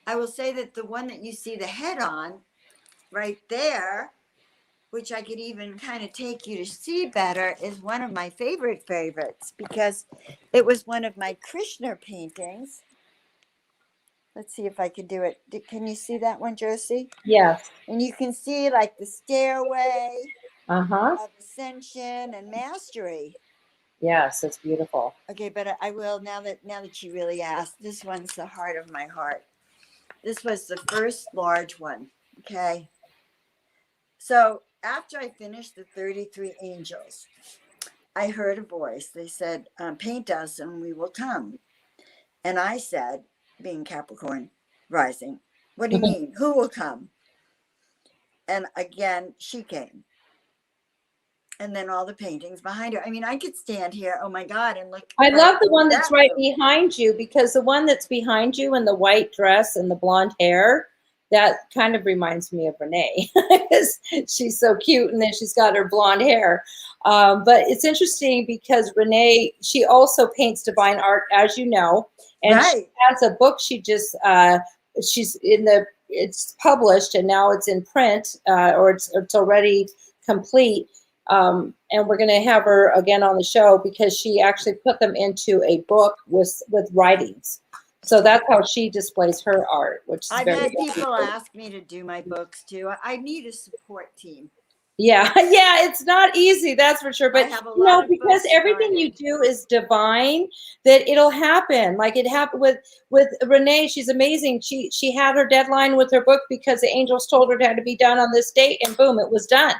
I will say that the one that you see the head on right there, which I could even kind of take you to see better, is one of my favorites because it was one of my Krishna paintings. Let's see if I can do it. Can you see that one, Josie? Yes. And you can see like the stairway of ascension and mastery. Yes, it's beautiful. Okay, but I will now that you really asked. This one's the heart of my heart. This was the first large one. Okay. So after I finished the 33 angels, I heard a voice. They said, paint us and we will come. And I said, being Capricorn rising, what do you mean? Who will come? And again, she came. And then all the paintings behind her. I mean, I could stand here, oh my God, and look. I love the one that's right behind you, because the one that's behind you in the white dress and the blonde hair, that kind of reminds me of Renee. She's so cute, and then she's got her blonde hair. But it's interesting because Renee, she also paints divine art, as you know. And she has a book she just, it's published and now it's in print, or it's already complete. And we're going to have her again on the show because she actually put them into a book with writings. So that's how she displays her art, which is I've had people ask me to do my books too. I need a support team. Yeah, it's not easy, that's for sure. But because everything you do is divine, that it'll happen. Like it happened with Renee. She's amazing. She had her deadline with her book because the angels told her it had to be done on this date, and boom, it was done.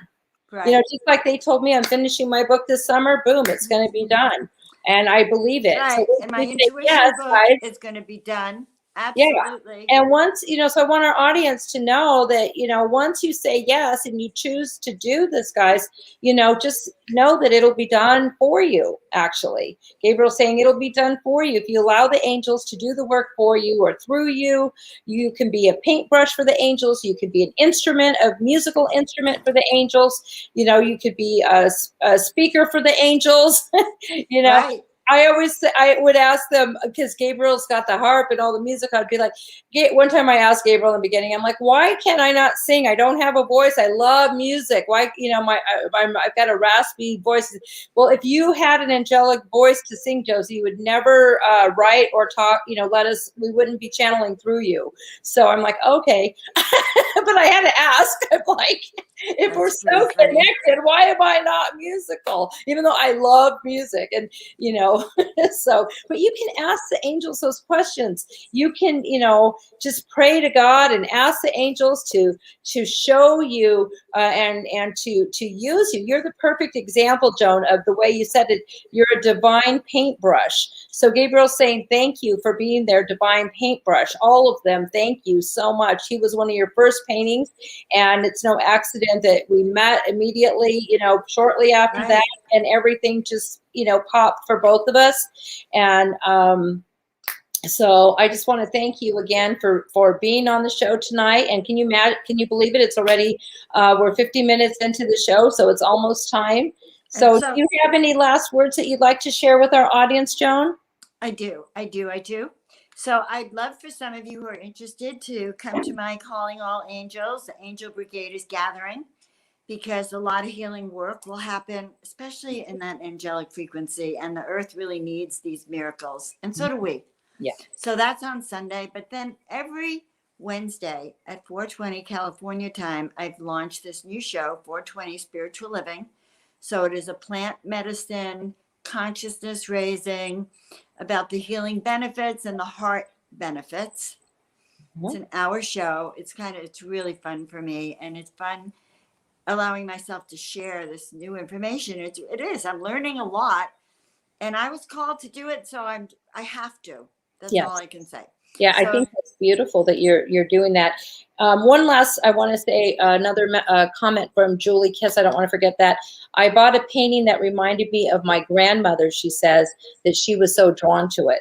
Right. Just like they told me I'm finishing my book this summer, boom, it's going to be done. And I believe it. Right. So and my intuition book is going to be done. Absolutely. Yeah. And once, so I want our audience to know that, once you say yes and you choose to do this, guys, just know that it'll be done for you, actually. Gabriel's saying it'll be done for you. If you allow the angels to do the work for you or through you, you can be a paintbrush for the angels. You could be an instrument, a musical instrument for the angels. You could be a speaker for the angels, Right. I would ask them, because Gabriel's got the harp and all the music. I'd be like, one time I asked Gabriel in the beginning, I'm like, why can I not sing? I don't have a voice. I love music. Why, I've got a raspy voice. Well, if you had an angelic voice to sing, Josie, you would never write or talk, we wouldn't be channeling through you. So I'm like, okay. But I had to ask, I'm like, if we're so connected, why am I not musical? Even though I love music, and So, but you can ask the angels those questions. You can, just pray to God and ask the angels to show you and to use you. You're the perfect example, Joan, of the way you said it. You're a divine paintbrush. So Gabriel's saying thank you for being their divine paintbrush. All of them, thank you so much. He was one of your first paintings, and it's no accident that we met immediately, shortly after Right. that, and everything just, popped for both of us. And so I just want to thank you again for being on the show tonight. And can you believe it? It's already, we're 50 minutes into the show, so it's almost time. So do you have any last words that you'd like to share with our audience, Joan? I do. So I'd love for some of you who are interested to come to my Calling All Angels. The Angel Brigade is gathering, because a lot of healing work will happen, especially in that angelic frequency. And the earth really needs these miracles. And so do we. Yeah. So that's on Sunday. But then every Wednesday at 4:20 California time, I've launched this new show, 420 Spiritual Living. So it is a plant medicine, consciousness raising, about the healing benefits and the heart benefits. It's an hour show. It's really fun for me, and it's fun allowing myself to share this new information. It is. I'm learning a lot, and I was called to do it, so I have to. That's all I can say. Yeah, I think that's beautiful that you're doing that. One last, I want to say another comment from Julie Kiss. I don't want to forget that. I bought a painting that reminded me of my grandmother. She says that she was so drawn to it.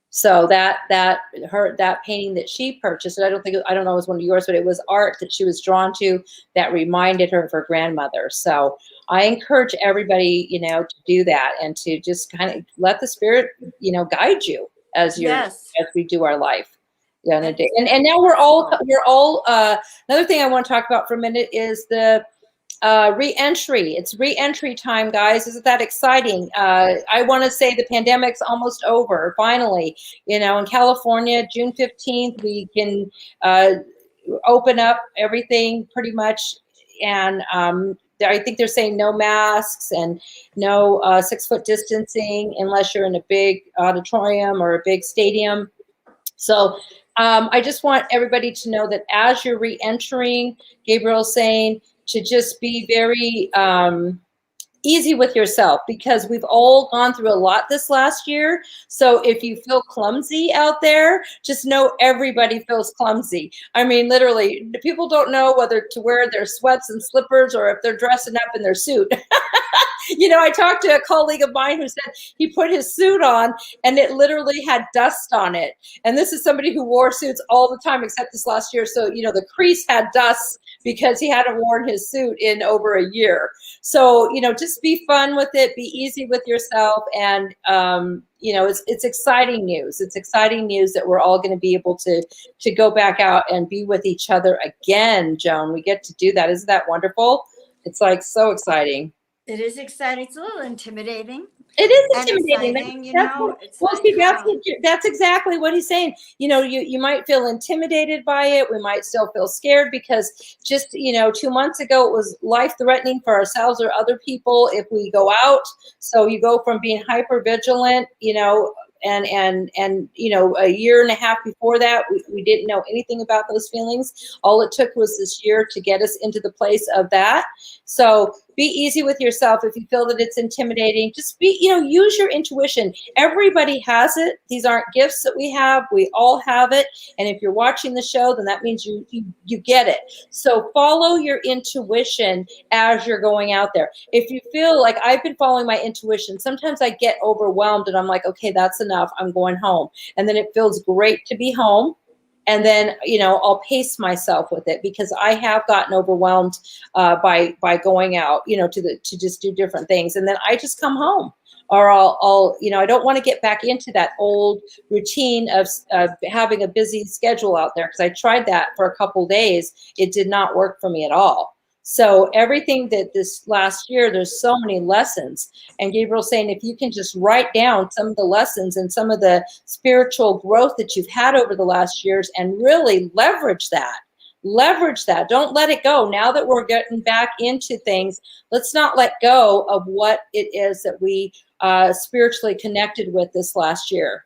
So that painting that she purchased, and I don't know it was one of yours, but it was art that she was drawn to that reminded her of her grandmother. So I encourage everybody, to do that and to just kind of let the spirit, guide you as we do our life. Yeah, and now we're all another thing I want to talk about for a minute is the re-entry. It's re-entry time, guys. Isn't that exciting? I want to say the pandemic's almost over, finally. In California, June 15th, we can open up everything pretty much. And I think they're saying no masks and no 6-foot distancing unless you're in a big auditorium or a big stadium. So I just want everybody to know that as you're re-entering, Gabriel's saying to just be very easy with yourself, because we've all gone through a lot this last year. So if you feel clumsy out there, just know everybody feels clumsy. I mean, literally, people don't know whether to wear their sweats and slippers or if they're dressing up in their suit. I talked to a colleague of mine who said he put his suit on and it literally had dust on it. And this is somebody who wore suits all the time except this last year. So, the crease had dust because he hadn't worn his suit in over a year. So, just be fun with it, be easy with yourself. And, it's exciting news. It's exciting news that we're all going to be able to go back out and be with each other again, Joan. We get to do that. Isn't that wonderful? It's so exciting. It is exciting. It's a little intimidating. It is intimidating. That's exactly what he's saying. You might feel intimidated by it. We might still feel scared because just, 2 months ago, it was life-threatening for ourselves or other people if we go out. So you go from being hyper vigilant, and a year and a half before that, we didn't know anything about those feelings. All it took was this year to get us into the place of that. So be easy with yourself. If you feel that it's intimidating, just use your intuition. Everybody has it. These aren't gifts that we have. We all have it. And if you're watching the show, then that means you get it. So follow your intuition as you're going out there. If you feel like I've been following my intuition, sometimes I get overwhelmed and I'm like, okay, that's enough. I'm going home. And then it feels great to be home. And then, I'll pace myself with it because I have gotten overwhelmed by going out, to just do different things. And then I just come home, or I'll I don't want to get back into that old routine of having a busy schedule out there, because I tried that for a couple days. It did not work for me at all. So everything that this last year, there's so many lessons. And Gabriel's saying, if you can just write down some of the lessons and some of the spiritual growth that you've had over the last years and really leverage that, leverage that. Don't let it go. Now that we're getting back into things, let's not let go of what it is that we spiritually connected with this last year.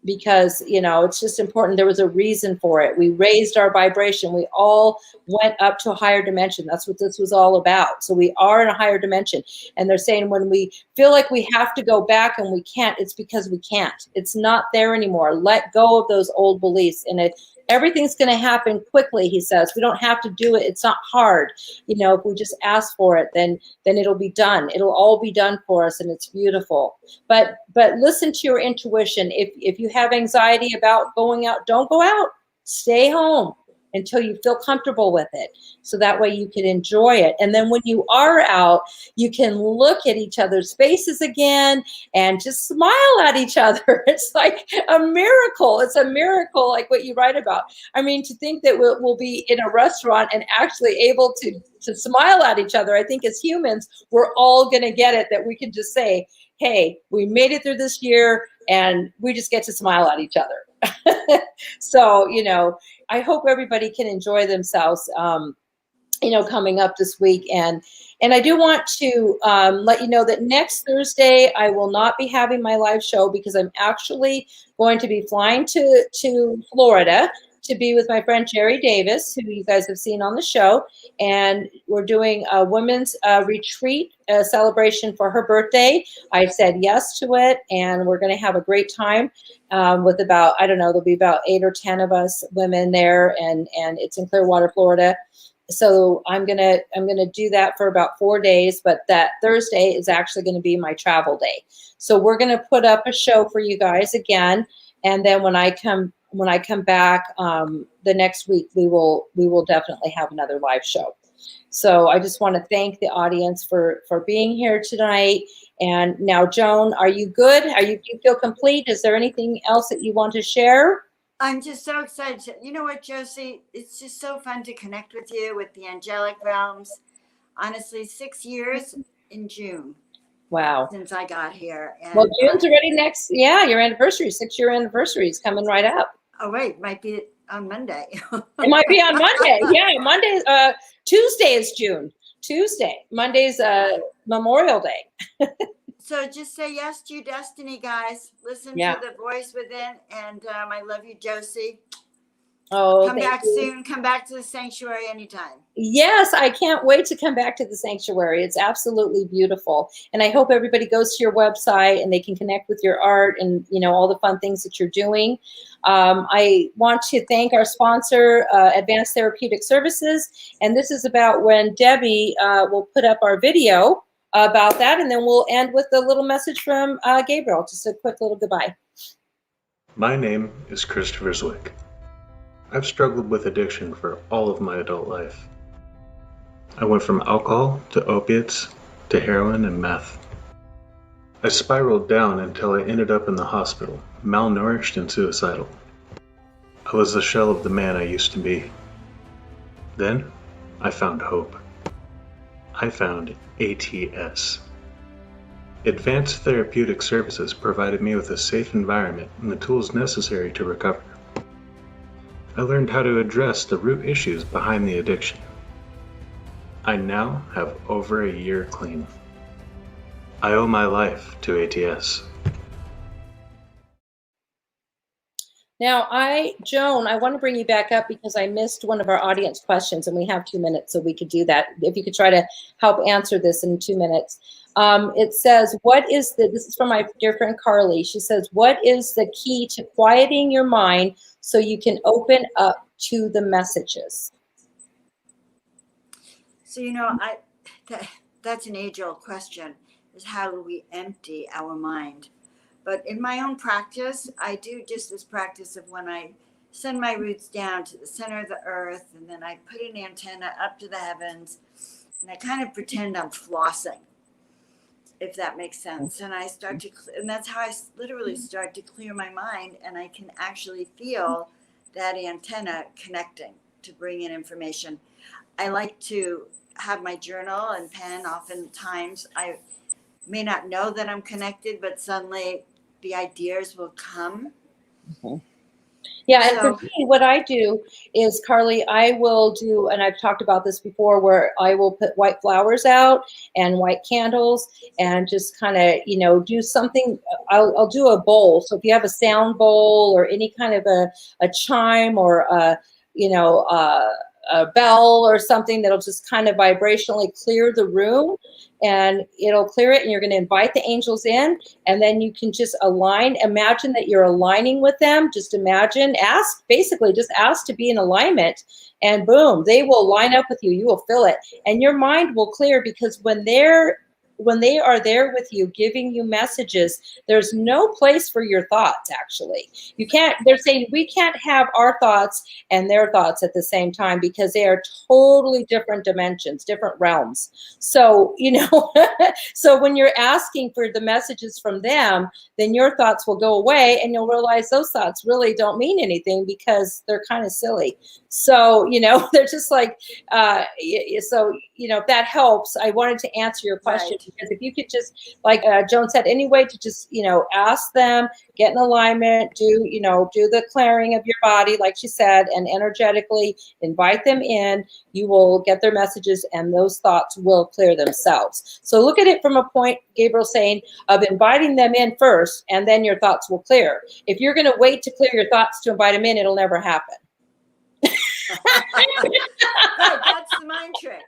Because, you know, it's just important. There was a reason for it. We raised our vibration. We all went up to a higher dimension. That's what this was all about. So we are in a higher dimension. And they're saying when we feel like we have to go back and we can't, it's because we can't. It's not there anymore. Let go of those old beliefs. And everything's going to happen quickly, he says. We don't have to do it. It's not hard. You know, if we just ask for it, then it'll be done. It'll all be done for us, and it's beautiful. But listen to your intuition. If you have anxiety about going out, don't go out. Stay home until you feel comfortable with it. So that way you can enjoy it. And then when you are out, you can look at each other's faces again and just smile at each other. It's like a miracle. It's a miracle, like what you write about. I mean, to think that we'll be in a restaurant and actually able to smile at each other. I think as humans, we're all going to get it, that we can just say, hey, we made it through this year and we just get to smile at each other. So, you know, I hope everybody can enjoy themselves, you know, coming up this week. And I do want to let you know that next Thursday, I will not be having my live show because I'm actually going to be flying to Florida to be with my friend Jerry Davis, who you guys have seen on the show. And we're doing a women's retreat, a celebration for her birthday. I said yes to it, and we're going to have a great time with about, I don't know, there'll be about 8 or 10 of us women there, and it's in Clearwater, Florida. So I'm gonna do that for about 4 days, but that Thursday is actually going to be my travel day. So we're going to put up a show for you guys again, and then when I come back the next week, we will definitely have another live show. So I just want to thank the audience for being here tonight. And now, Joan, are you good? Do you feel complete? Is there anything else that you want to share? I'm just so excited. You know what, Josie? It's just so fun to connect with you, with the angelic realms. Honestly, 6 years in June. Wow. Since I got here. And, well, June's already next. Yeah, your anniversary, 6-year anniversary is coming right up. Oh, wait, might be on Monday. It might be on Monday. Yeah, Monday. Tuesday is June. Tuesday. Monday's Memorial Day. So just say yes to your destiny, guys. Listen to the voice within. And I love you, Josie. Oh, come back soon. Come back to the sanctuary anytime. Yes, I can't wait to come back to the sanctuary. It's absolutely beautiful. And I hope everybody goes to your website and they can connect with your art and, you know, all the fun things that you're doing. I want to thank our sponsor, Advanced Therapeutic Services. And this is about when Debbie will put up our video about that. And then we'll end with a little message from Gabriel. Just a quick little goodbye. My name is Christopher Zwick. I've struggled with addiction for all of my adult life. I went from alcohol to opiates to heroin and meth. I spiraled down until I ended up in the hospital, malnourished and suicidal. I was the shell of the man I used to be. Then, I found hope. I found ATS. Advanced Therapeutic Services provided me with a safe environment and the tools necessary to recover. I learned how to address the root issues behind the addiction. I now have over a year clean. I owe my life to ATS. Now, Joan, I want to bring you back up because I missed one of our audience questions, and we have 2 minutes, so we could do that. If you could try to help answer this in 2 minutes. It says, this is from my dear friend Carly. She says, what is the key to quieting your mind so you can open up to the messages? So, you know, that's an age-old question, is how do we empty our mind? But in my own practice, I do just this practice of when I send my roots down to the center of the earth, and then I put an antenna up to the heavens, and I kind of pretend I'm flossing, if that makes sense. And I start to, and that's how I literally start to clear my mind, and I can actually feel that antenna connecting to bring in information. I like to have my journal and pen. Oftentimes, I may not know that I'm connected, but suddenly the ideas will come. Mm-hmm. Yeah, and So for me, what I do is, Carly, I will do, and I've talked about this before, where I will put white flowers out and white candles and just kind of, do something. I'll do a bowl. So if you have a sound bowl or any kind of a chime or a bell or something that'll just kind of vibrationally clear the room, and it'll clear it, and you're going to invite the angels in, and then you can just imagine that you're aligning with them. Just imagine, just ask to be in alignment, and boom, they will line up with you. You will feel it, and your mind will clear, because when they are there with you, giving you messages, there's no place for your thoughts. Actually, they're saying we can't have our thoughts and their thoughts at the same time, because they are totally different dimensions, different realms. So, so when you're asking for the messages from them, then your thoughts will go away, and you'll realize those thoughts really don't mean anything, because they're kind of silly. So, they're just like, if that helps, I wanted to answer your question. Right. Because if you could just, like Joan said, any way to just, ask them, get in alignment, do the clearing of your body, like she said, and energetically invite them in, you will get their messages, and those thoughts will clear themselves. So look at it from a point, Gabriel saying, of inviting them in first, and then your thoughts will clear. If you're going to wait to clear your thoughts to invite them in, it'll never happen. Right, that's the mind trick.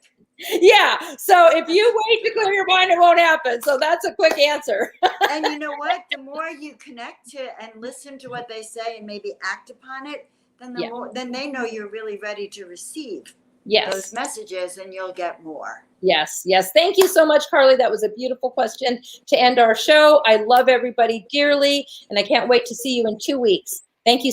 Yeah. So if you wait to clear your mind, it won't happen. So that's a quick answer. And you know what? The more you connect to and listen to what they say and maybe act upon it, then they know you're really ready to receive those messages, and you'll get more. Yes. Yes. Thank you so much, Carly. That was a beautiful question to end our show. I love everybody dearly, and I can't wait to see you in 2 weeks. Thank you so